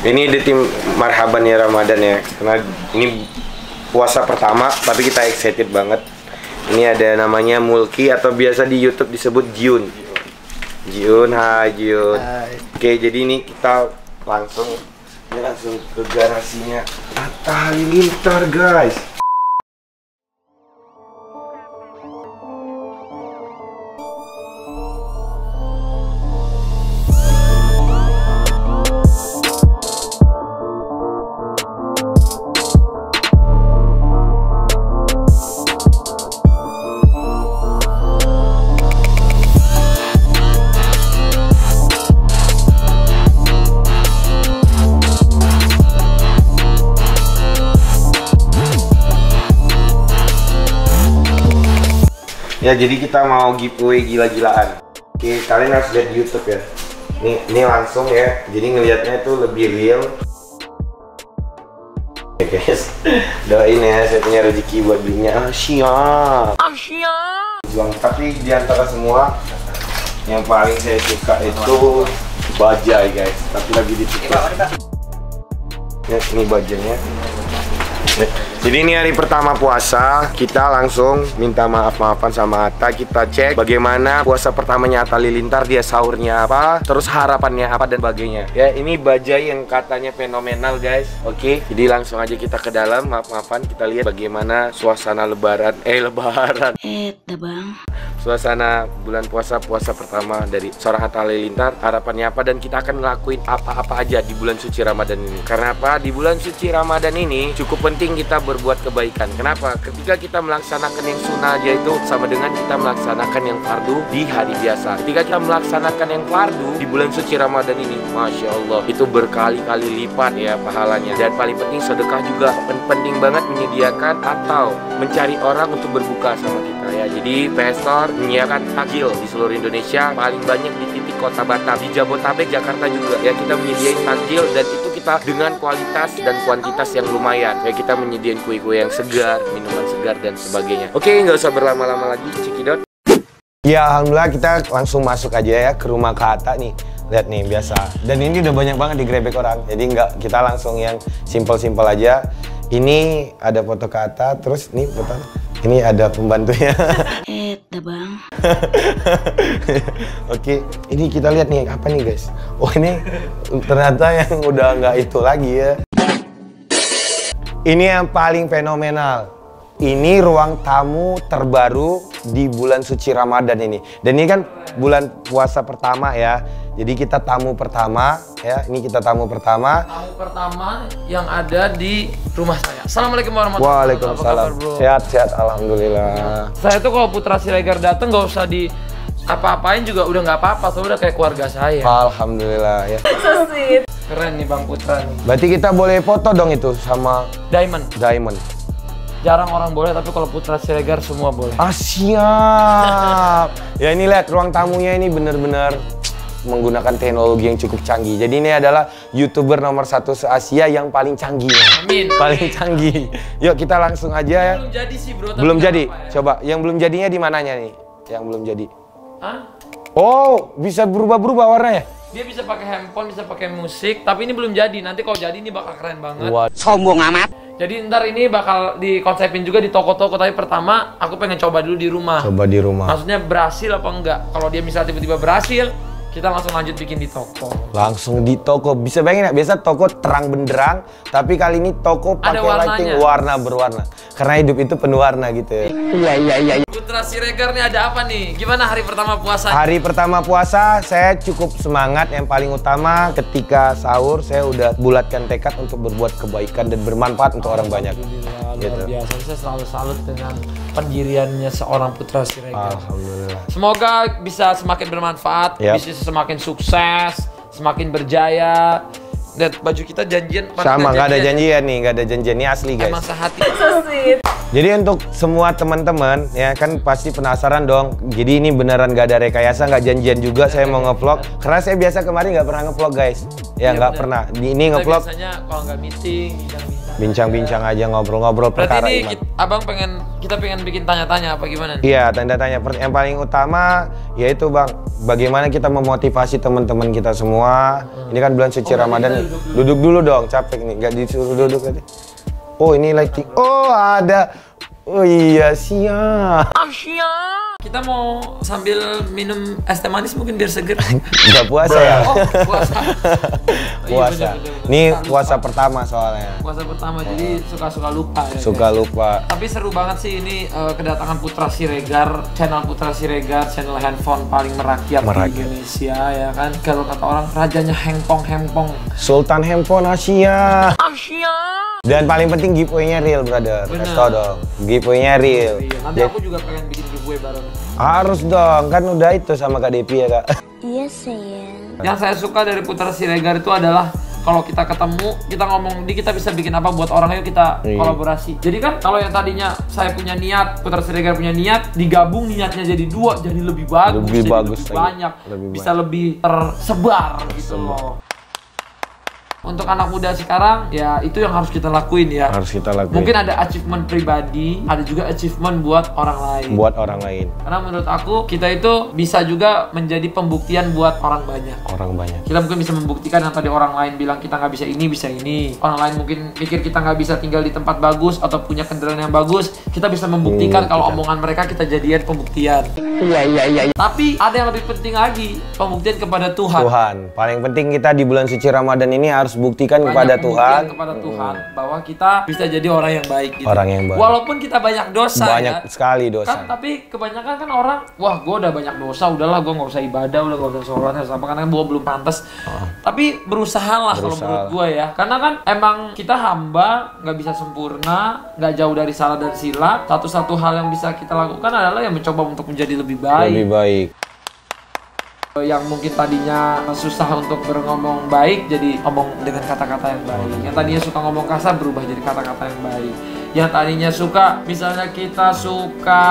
Ini di tim Marhaban ya Ramadan ya. Karena ini puasa pertama, tapi kita excited banget. Ini ada namanya Mulki atau biasa di YouTube disebut Jiun. Jiun, hai Jiun. Hai. Oke, jadi ini kita langsung ke garasinya Atta Halilintar, guys. Ya, jadi kita mau giveaway gila-gilaan. Oke, kalian harus lihat di YouTube ya. Ini langsung ya. Jadi ngelihatnya itu lebih real. Oke guys, doain ya saya punya rezeki buat belinya. Siap. Tapi di antara semua yang paling saya suka itu bajai guys. Tapi lagi ditutup. Ya, ini bajainya. Jadi ini hari pertama puasa, kita langsung minta maaf-maafan sama Atta. Kita cek bagaimana puasa pertamanya Atta Halilintar, dia sahurnya apa, terus harapannya apa dan sebagainya. Ya, ini bajai yang katanya fenomenal guys. Oke, jadi langsung aja kita ke dalam. Maaf-maafan, kita lihat bagaimana suasana lebaran. Bang. Suasana bulan puasa pertama dari seorang Atta Halilintar, harapannya apa, dan kita akan ngelakuin apa-apa aja di bulan suci Ramadan ini. Karena apa? Di bulan suci Ramadan ini cukup penting kita berbuat kebaikan. Kenapa? Ketika kita melaksanakan yang sunnah aja itu sama dengan kita melaksanakan yang fardu di hari biasa. Ketika kita melaksanakan yang fardu di bulan suci Ramadan ini, Masya Allah, itu berkali-kali lipat ya pahalanya. Dan paling penting sedekah juga penting banget menyediakan atau mencari orang untuk berbuka sama kita ya. Jadi PS Store menyiapkan takjil di seluruh Indonesia, paling banyak di titik kota Batam, di Jabodetabek, Jakarta juga ya. Kita menyediakan takjil dan itu kita dengan kualitas dan kuantitas yang lumayan ya. Kita menyediakan kue-kue yang segar, minuman segar dan sebagainya. Oke, nggak usah berlama-lama lagi, cekidot. Ya, alhamdulillah kita langsung masuk aja ya ke rumah Kak Atta nih. Lihat nih, biasa. Dan ini udah banyak banget digrebek orang. Jadi kita langsung yang simpel-simpel aja. Ini ada foto Kak Atta, terus nih foto. Ini ada pembantunya. Bang. Oke, ini kita lihat nih apa nih guys. Oh, ini ternyata yang udah nggak itu lagi ya. Ini yang paling fenomenal. Ini ruang tamu terbaru di bulan suci Ramadan ini. Dan ini kan bulan puasa pertama ya. Jadi kita tamu pertama ya. Ini kita tamu pertama. Tamu pertama yang ada di rumah saya. Assalamualaikum warahmatullahi wabarakatuh. Waalaikumsalam. Sehat-sehat, alhamdulillah. Saya tuh kalau Putra Siregar dateng nggak usah di apa-apain juga udah nggak apa-apa. Soalnya udah kayak keluarga saya. Alhamdulillah ya. Keren nih Bang Putra nih. Berarti kita boleh foto dong itu sama Diamond. Jarang orang boleh, tapi kalau Putra Siregar semua boleh. Ah, siap. Ya, ini lihat ruang tamunya ini bener-bener menggunakan teknologi yang cukup canggih. Jadi ini adalah YouTuber nomor 1 se-Asia yang paling canggih. Amin. Paling canggih. Yuk kita langsung aja ya. Belum jadi sih bro. Belum jadi. Ya? Coba yang belum jadinya di mananya nih? Yang belum jadi. Hah? Oh, bisa berubah-berubah warnanya? Dia bisa pakai handphone, bisa pakai musik, tapi ini belum jadi. Nanti kalau jadi ini bakal keren banget. Sombong amat. Jadi ntar ini bakal dikonsepin juga di toko-toko, tapi pertama aku pengen coba dulu di rumah. Coba di rumah. Maksudnya berhasil apa enggak? Kalau dia misalnya tiba-tiba berhasil, kita langsung lanjut bikin di toko. Langsung di toko. Bisa bayangin ya, biasa toko terang benderang, tapi kali ini toko pakai lighting warna berwarna. Karena hidup itu penuh warna gitu ya. Iya. Putra Siregar nih ada apa nih? Gimana hari pertama puasa? Hari pertama puasa saya cukup semangat. Yang paling utama ketika sahur saya udah bulatkan tekad untuk berbuat kebaikan dan bermanfaat untuk orang banyak. Alhamdulillah, gitu. luar biasa. Saya selalu salut dengan pendiriannya seorang Putra Siregar. Alhamdulillah. Semoga bisa semakin bermanfaat, bisa semakin sukses, semakin berjaya. Lihat baju kita janjian. Sama, nggak ada janjian nih, nggak ada janjian. Ini asli guys. Emang sehati. Jadi untuk semua teman-teman ya kan pasti penasaran dong. Jadi ini beneran gak ada rekayasa, nggak janjian juga saya mau ngevlog. Karena saya biasa kemarin nggak pernah ngevlog guys. Ya nggak pernah. Ini ngevlog. Biasanya kalau nggak meeting, bincang-bincang aja, ngobrol-ngobrol perkara ini iman. abang kita pengen bikin tanya-tanya apa gimana nih? Iya, tanya-tanya. Yang paling utama yaitu bang, bagaimana kita memotivasi teman-teman kita semua. Ini kan bulan suci Ramadan nih. Duduk dulu dong, capek nih, nggak disuruh duduk tadi. Oh ini lighting. Oh ada. Oh iya siap. Kita mau sambil minum es teh manis mungkin biar seger. Nggak puasa ya? Oh, puasa. Puasa. Ini puasa pertama soalnya. Puasa pertama jadi suka-suka lupa ya. Suka lupa. Tapi seru banget sih ini kedatangan Putra Siregar, channel Putra Siregar, channel handphone paling merakyat di Indonesia ya kan. Kalau kata orang rajanya hempong. Sultan handphone Asia. Dan paling penting giveaway-nya real, brother. Kasih tau dong, giveaway-nya real. Iya, nanti aku juga pengen bikin giveaway bareng. Harus dong, kan udah itu sama Kak Depi ya Kak. Iya sayang. Yang saya suka dari Putra Siregar itu adalah kalau kita ketemu, kita ngomong, kita bisa bikin apa buat orang, ayo kita kolaborasi. Jadi kan kalau yang tadinya saya punya niat, Putra Siregar punya niat, digabung niatnya jadi dua, jadi lebih bagus, lebih banyak, bisa lebih tersebar gitu loh. Untuk anak muda sekarang, ya itu yang harus kita lakuin ya. Harus kita lakuin. Mungkin ada achievement pribadi, ada juga achievement buat orang lain. Buat orang lain. Karena menurut aku, kita itu bisa juga menjadi pembuktian buat orang banyak. Orang banyak. Kita mungkin bisa membuktikan yang tadi orang lain bilang kita nggak bisa ini, bisa ini. Orang lain mungkin mikir kita nggak bisa tinggal di tempat bagus atau punya kendaraan yang bagus. Kita bisa membuktikan kalau omongan mereka kita jadian pembuktian. Iya. Tapi ada yang lebih penting lagi, pembuktian kepada Tuhan. Tuhan. Paling penting kita di bulan suci Ramadan ini harus buktikan kepada Tuhan. Kepada Tuhan bahwa kita bisa jadi orang yang baik gitu. Orang yang baik. Walaupun kita banyak dosa banyak sekali dosa. Kan, tapi kebanyakan kan orang, wah gue udah banyak dosa, udahlah gue nggak usah ibadah, udah nggak usah sholat, apa karena gue belum pantas. Tapi berusahalah kalau menurut gue ya. Karena kan emang kita hamba, nggak bisa sempurna, nggak jauh dari salah dan silap. Satu-satu hal yang bisa kita lakukan adalah yang mencoba untuk menjadi lebih baik. Lebih baik. Yang mungkin tadinya susah untuk berngomong baik jadi ngomong dengan kata-kata yang baik. Yang tadinya suka ngomong kasar berubah jadi kata-kata yang baik. Yang tadinya suka, misalnya kita suka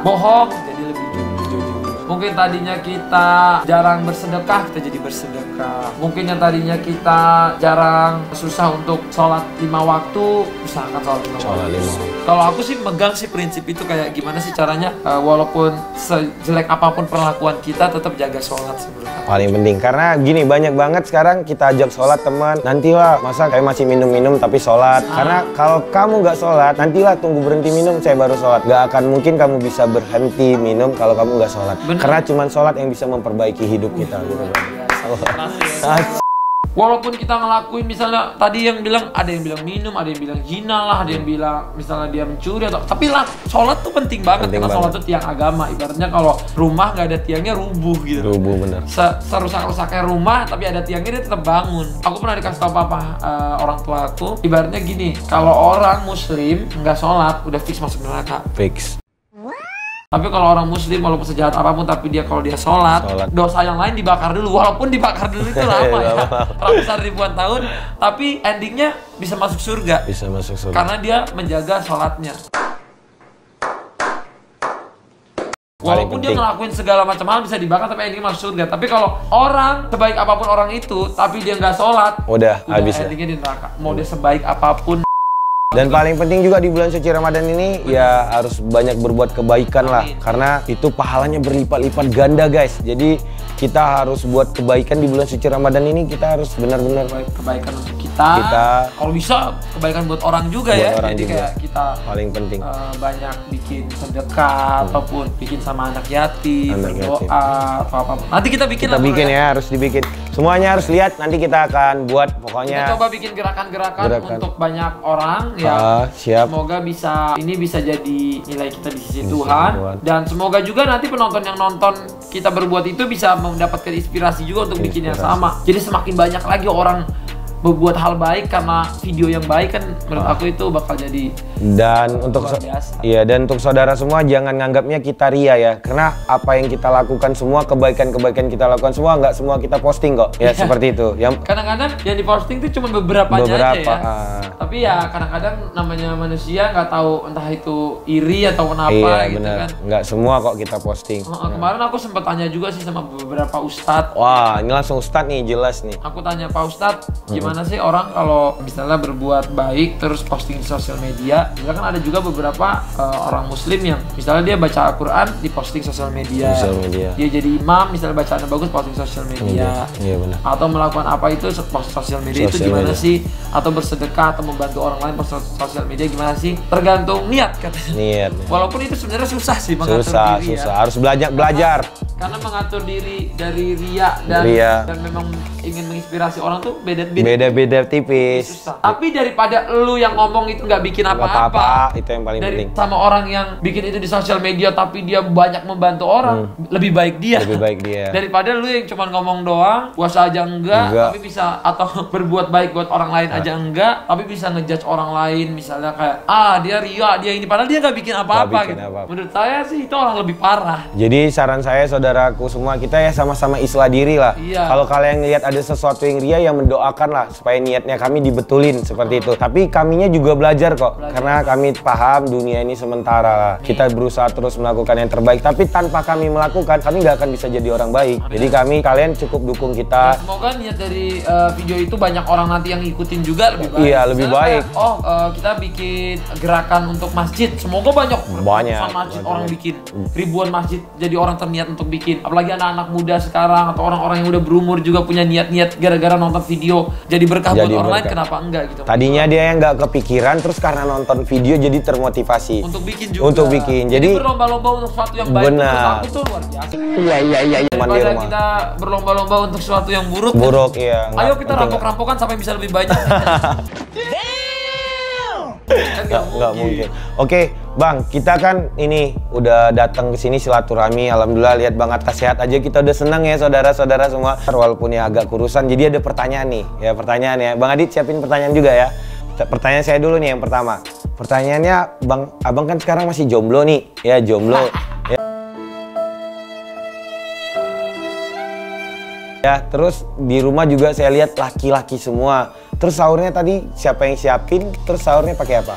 bohong jadi lebih jujur. Mungkin tadinya kita jarang bersedekah, kita jadi bersedekah. Mungkin yang tadinya kita jarang susah untuk sholat 5 waktu, usahakan sholat 5 waktu. Kalau aku sih megang sih prinsip itu, kayak gimana sih caranya walaupun sejelek apapun perlakuan kita tetap jaga sholat sebenarnya. Paling penting karena gini, banyak banget sekarang kita ajak sholat teman, nantilah masa kayak masih minum-minum tapi sholat. Karena kalau kamu nggak sholat, nantilah tunggu berhenti minum saya baru sholat. Gak akan mungkin kamu bisa berhenti minum kalau kamu nggak sholat. Karena cuma sholat yang bisa memperbaiki hidup kita gitu. Walaupun kita ngelakuin misalnya tadi yang bilang, ada yang bilang minum, ada yang bilang zina lah, ada yang bilang misalnya dia mencuri atau, tapi lah sholat tuh penting banget karena sholat tuh tiang agama. Ibaratnya kalau rumah nggak ada tiangnya rubuh gitu. Rubuh bener. Serusak-rusaknya rumah tapi ada tiangnya dia tetap bangun. Aku pernah dikasih tau papa orang tua aku, ibaratnya gini, kalau orang muslim nggak sholat udah fix masuk neraka. Fix. Tapi kalau orang muslim walaupun sejahat apapun tapi kalau dia sholat, dosa yang lain dibakar dulu. Walaupun dibakar dulu itu lama ya, ratusan ribuan tahun, tapi endingnya bisa masuk surga. Bisa masuk surga. Karena dia menjaga sholatnya. Walaupun dia ngelakuin segala macam hal bisa dibakar tapi endingnya masuk surga. Tapi kalau orang sebaik apapun orang itu tapi dia nggak sholat, udah habis endingnya di neraka. Mau dia sebaik apapun. Dan paling penting juga di bulan suci Ramadan ini ya harus banyak berbuat kebaikan lah. Karena itu pahalanya berlipat-lipat ganda guys. Jadi kita harus buat kebaikan di bulan suci Ramadan ini. Kita harus benar-benar kebaikan untuk kita. Kalau bisa kebaikan buat orang juga buat ya. Orang jadi juga. Kayak kita paling penting banyak bikin sedekah ataupun bikin sama anak yatim, berdoa atau apa. Nanti kita bikin ya, harus dibikin. Semuanya harus lihat, nanti kita akan buat pokoknya. Kita coba bikin gerakan-gerakan untuk banyak orang ya. Siap. Semoga bisa jadi nilai kita di sisi Tuhan. Dan semoga juga nanti penonton yang nonton kita berbuat itu bisa mendapatkan inspirasi juga untuk bikin yang sama. Jadi semakin banyak lagi orang berbuat hal baik karena video yang baik kan menurut aku itu bakal jadi dan untuk iya, dan untuk saudara semua jangan nganggapnya kita ria ya, karena apa yang kita lakukan semua, kebaikan-kebaikan kita lakukan semua, nggak semua kita posting kok ya. Seperti itu yang kadang-kadang yang diposting itu cuma beberapa aja ya. Tapi ya kadang-kadang namanya manusia nggak tahu entah itu iri atau kenapa. Iya, gitu bener. Kan Nggak semua kok kita posting. Kemarin aku sempat tanya juga sih sama beberapa ustadz. Wah, ini langsung ustadz nih, jelas nih. Aku tanya Pak Ustadz, gimana sih orang kalau misalnya berbuat baik terus posting di sosial media? Misalkan ada juga beberapa orang muslim yang misalnya dia baca Al-Quran di posting sosial media. Dia jadi imam, misalnya bacaannya bagus posting sosial media. Iya, benar. Atau melakukan apa itu post sosial media itu gimana sih? Atau bersedekah atau membantu orang lain post sosial media gimana sih? Tergantung niat katanya. Niat. Walaupun itu sebenarnya susah sih mengatur diri. Susah. Harus belajar. Karena mengatur diri dari ria dan memang ingin menginspirasi orang tuh beda tipis. Susah. Tapi daripada lu yang ngomong itu nggak bikin apa-apa, itu yang paling penting. Sama orang yang bikin itu di sosial media tapi dia banyak membantu orang, lebih baik dia. Daripada lu yang cuma ngomong doang, puasa aja enggak, tapi bisa atau berbuat baik buat orang lain aja enggak, tapi bisa ngejudge orang lain misalnya kayak dia ria, dia ini padahal dia nggak bikin apa-apa gitu. Menurut saya sih itu orang lebih parah. Jadi saran saya saudaraku semua, kita ya sama-sama islah diri lah. Kalau kalian lihat ada sesuatu yang ria, yang mendoakan lah supaya niatnya kami dibetulin seperti itu. Tapi kaminya juga belajar kok, karena kami paham dunia ini sementara lah. Kita berusaha terus melakukan yang terbaik, tapi tanpa kami melakukan, kami nggak akan bisa jadi orang baik. Jadi kalian cukup dukung kita. Semoga niat dari video itu banyak orang nanti yang ikutin juga lebih baik. Iya, lebih baik. Kita bikin gerakan untuk masjid. Semoga banyak masjid orang bikin. Ribuan masjid jadi orang terniat untuk bikin. Apalagi anak-anak muda sekarang atau orang-orang yang udah berumur juga punya niat-niat gara-gara nonton video jadi berkah buat orang lain, kenapa enggak gitu. Tadinya dia yang nggak kepikiran, terus karena nonton video jadi termotivasi untuk bikin juga. Jadi berlomba-lomba untuk sesuatu yang baik. Menurut aku tuh luar biasa. Iya. Daripada kita berlomba-lomba untuk sesuatu yang buruk. Iya. Ayo kita rampok-rampokan sampai bisa lebih banyak. Nggak mungkin. Oke, Bang, kita kan ini udah datang ke sini silaturahmi. Alhamdulillah, lihat Bang Atta sehat aja kita udah senang ya, saudara-saudara semua. Walaupun ya agak kurusan, jadi ada pertanyaan nih. Ya, pertanyaan ya. Bang Adit siapin pertanyaan juga ya. Pertanyaan saya dulu nih yang pertama. Pertanyaannya, Abang kan sekarang masih jomblo nih. Ya, jomblo. Ya, terus di rumah juga saya lihat laki-laki semua. Terus sahurnya tadi siapa yang siapin? Terus sahurnya pakai apa?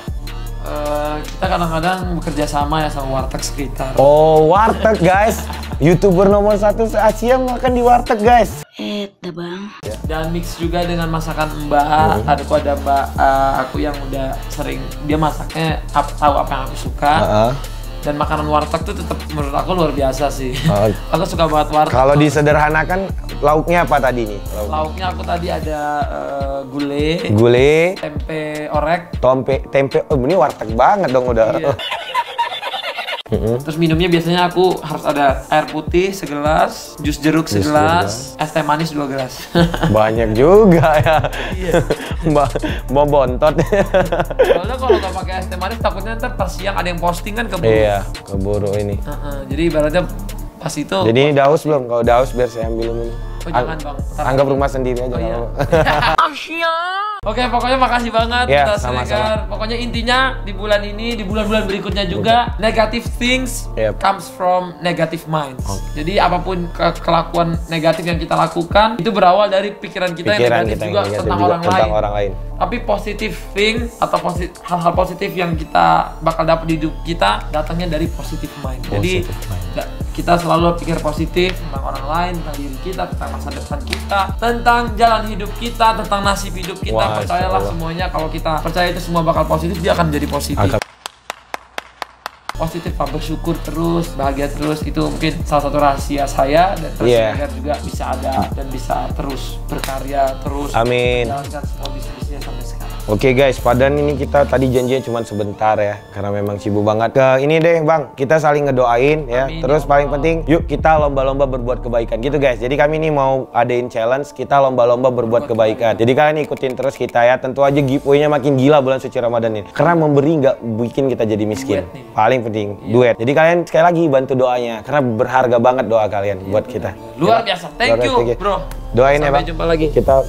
Kita kadang-kadang bekerja sama ya sama warteg sekitar. Oh, warteg guys. YouTuber nomor 1 se-Asia makan di warteg guys. Bang. Dan mix juga dengan masakan Mbak. Ada Mbak aku yang udah sering, dia masaknya tahu apa yang aku suka. Dan makanan warteg tuh tetap menurut aku luar biasa sih. Aku suka banget warteg. Kalau disederhanakan, lauknya apa tadi nih? Lauknya aku tadi ada gulai, tempe orek. Tempe, ini warteg banget dong udah. Iya. Terus minumnya biasanya aku harus ada air putih segelas, jus jeruk segelas, es teh manis 2 gelas. Banyak juga ya. Iya. Mau bontot. Soalnya kalau nggak pakai es teh manis takutnya ntar pas siang ada yang posting kan keburu. Iya, keburu ini. Jadi ibaratnya pas itu. Jadi ini udah haus belum? Kalau udah haus biar saya ambil minum. Jangan Bang. Anggap rumah sendiri aja. Oke, pokoknya makasih banget ya, sama-sama. Pokoknya intinya di bulan ini, di bulan-bulan berikutnya juga, negative things comes from negative minds. Jadi apapun kelakuan negatif yang kita lakukan itu berawal dari pikiran kita yang negatif juga tentang orang lain. Tapi positive thing atau hal-hal positif yang kita bakal dapat di hidup kita datangnya dari positive mind. Jadi kita selalu pikir positif tentang orang lain, tentang diri kita, tentang masa depan kita, tentang jalan hidup kita, tentang nasib hidup kita. Percayalah semuanya, kalau kita percaya itu semua bakal positif, dia akan jadi positif. Positif, bersyukur terus, bahagia terus, itu mungkin salah satu rahasia saya dan terus agar juga bisa ada dan bisa terus berkarya terus. Amin. Jalankan semua bisnisnya sampai sekarang. Oke guys, padahal ini kita tadi janjinya cuma sebentar ya, karena memang sibuk banget. Ini deh Bang, kita saling ngedoain ya. Amin, terus paling penting, yuk kita lomba-lomba berbuat kebaikan gitu guys. Jadi kami ini mau adain challenge, kita lomba-lomba berbuat kebaikan. Jadi kalian ikutin terus kita ya. Tentu aja giveaway-nya makin gila bulan suci Ramadan ini. Karena memberi nggak bikin kita jadi miskin. Paling penting, duet. Jadi kalian sekali lagi bantu doanya, karena berharga banget doa kalian buat kita. Luar biasa, thank you bro. Doain ya Bang. Sampai jumpa lagi. Kita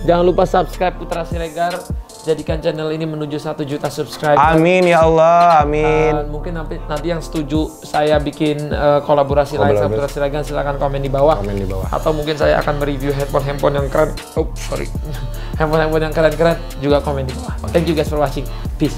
Jangan lupa subscribe Putra Siregar. Jadikan channel ini menuju 1 juta subscriber. Amin ya Allah, amin. Mungkin nanti yang setuju saya bikin kolaborasi lain sama Putra Siregar, silahkan komen di bawah. Atau mungkin saya akan mereview handphone yang keren. handphone yang keren-keren juga komen di bawah. Thank you guys for watching. Peace.